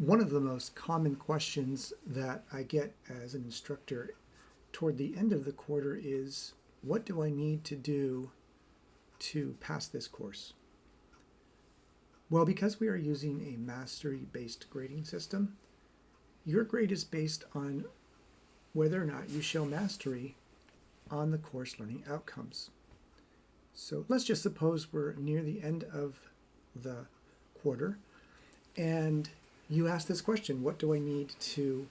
One of the most common questions that I get as an instructor toward the end of the quarter is, what do I need to do to pass this course? Well, because we are using a mastery-based grading system, your grade is based on whether or not you show mastery on the course learning outcomes. So let's just suppose we're near the end of the quarter and you ask this question, what do I need to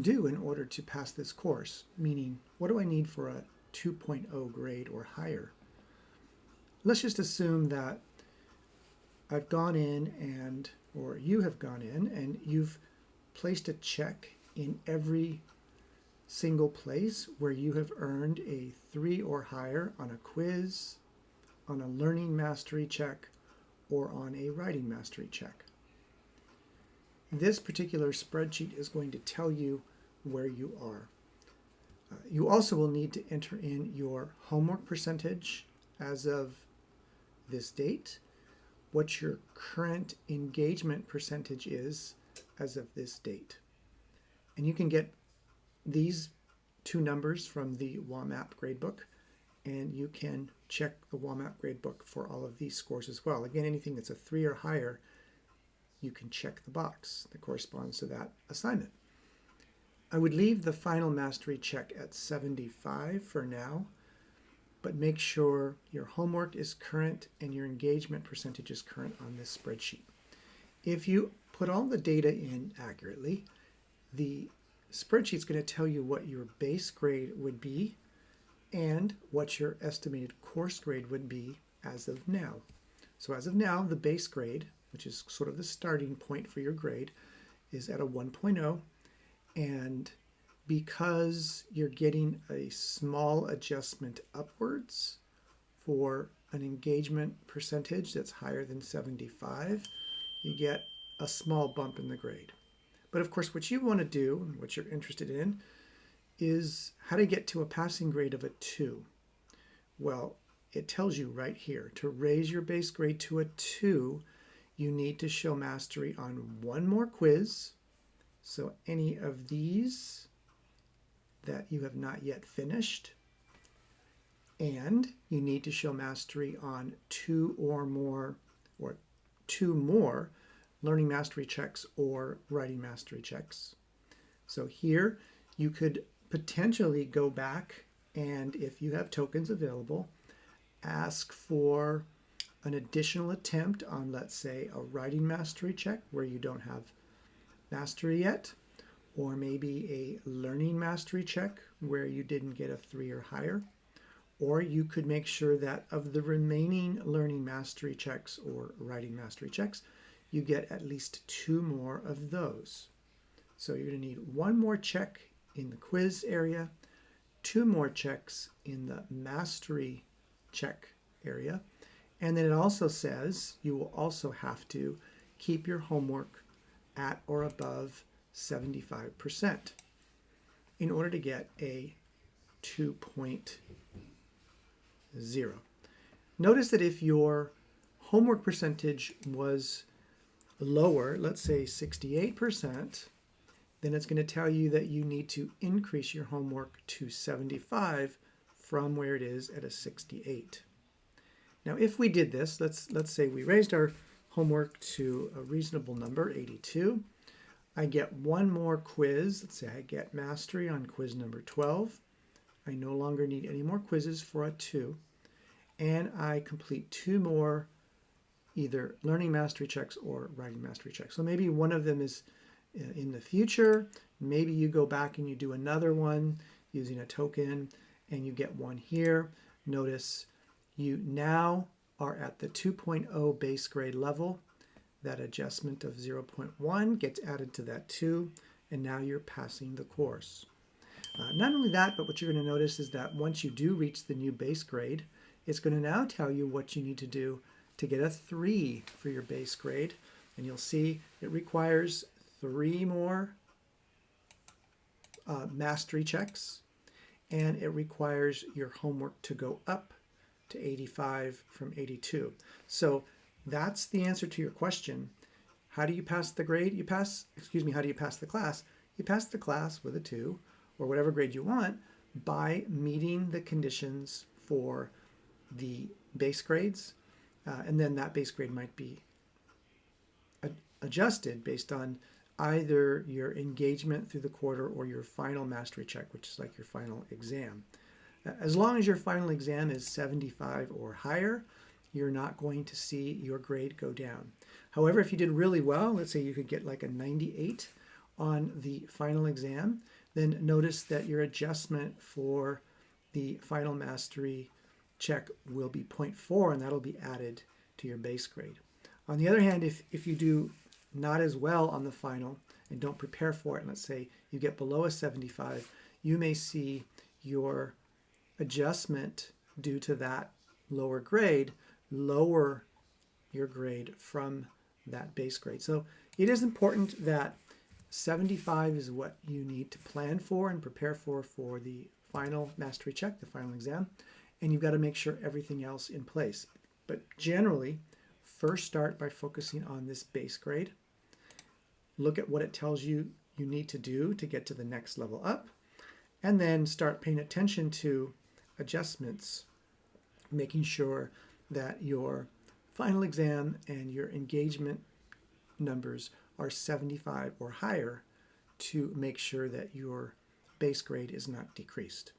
do in order to pass this course? Meaning, what do I need for a 2.0 grade or higher? Let's just assume that I've gone in or you have gone in and you've placed a check in every single place where you have earned a 3 or higher on a quiz, on a learning mastery check, or on a writing mastery check. This particular spreadsheet is going to tell you where you are. You also will need to enter in your homework percentage as of this date, what your current engagement percentage is as of this date. And you can get these two numbers from the WAMAP gradebook, and you can check the WAMAP gradebook for all of these scores as well. Again, anything that's a 3 or higher, you can check the box that corresponds to that assignment. I would leave the final mastery check at 75 for now, but make sure your homework is current and your engagement percentage is current on this spreadsheet. If you put all the data in accurately, the spreadsheet is going to tell you what your base grade would be and what your estimated course grade would be as of now. So as of now, the base grade, which is sort of the starting point for your grade, is at a 1.0, and because you're getting a small adjustment upwards for an engagement percentage that's higher than 75, you get a small bump in the grade. But of course, what you want to do, and what you're interested in, is how to get to a passing grade of a 2. Well, it tells you right here, to raise your base grade to a 2, you need to show mastery on one more quiz. So any of these that you have not yet finished, and you need to show mastery on 2 more learning mastery checks or writing mastery checks. So here you could potentially go back and, if you have tokens available, ask for an additional attempt on, let's say, a writing mastery check where you don't have mastery yet, or maybe a learning mastery check where you didn't get a 3 or higher. Or you could make sure that of the remaining learning mastery checks or writing mastery checks, you get at least 2 more of those. So you're going to need 1 more check in the quiz area, 2 more checks in the mastery check area, and then it also says you will also have to keep your homework at or above 75% in order to get a 2.0. Notice that if your homework percentage was lower, let's say 68%, then it's going to tell you that you need to increase your homework to 75 from where it is at a 68. Now, if we did this, let's say we raised our homework to a reasonable number, 82. I get 1 more quiz. Let's say I get mastery on quiz number 12. I no longer need any more quizzes for a 2. And I complete 2 more either learning mastery checks or writing mastery checks. So maybe one of them is in the future. Maybe you go back and you do another one using a token and you get 1 here. Notice you now are at the 2.0 base grade level. That adjustment of 0.1 gets added to that 2, and now you're passing the course. Not only that, but what you're going to notice is that once you do reach the new base grade, it's going to now tell you what you need to do to get a 3 for your base grade. And you'll see it requires 3 more mastery checks, and it requires your homework to go up to 85 from 82. So that's the answer to your question. How do you pass the grade? How do you pass the class? You pass the class with a 2 or whatever grade you want by meeting the conditions for the base grades. And then that base grade might be adjusted based on either your engagement through the quarter or your final mastery check, which is like your final exam. As long as your final exam is 75 or higher, you're not going to see your grade go down. However, if you did really well, let's say you could get like a 98 on the final exam, then notice that your adjustment for the final mastery check will be 0.4, and that'll be added to your base grade. On the other hand, if you do not as well on the final and don't prepare for it, and let's say you get below a 75, you may see your adjustment due to that lower grade lower your grade from that base grade. So it is important that 75 is what you need to plan for and prepare for the final mastery check, the final exam, and you've got to make sure everything else in place. But generally, first start by focusing on this base grade. Look at what it tells you you need to do to get to the next level up, and then start paying attention to adjustments, making sure that your final exam and your engagement numbers are 75 or higher to make sure that your base grade is not decreased.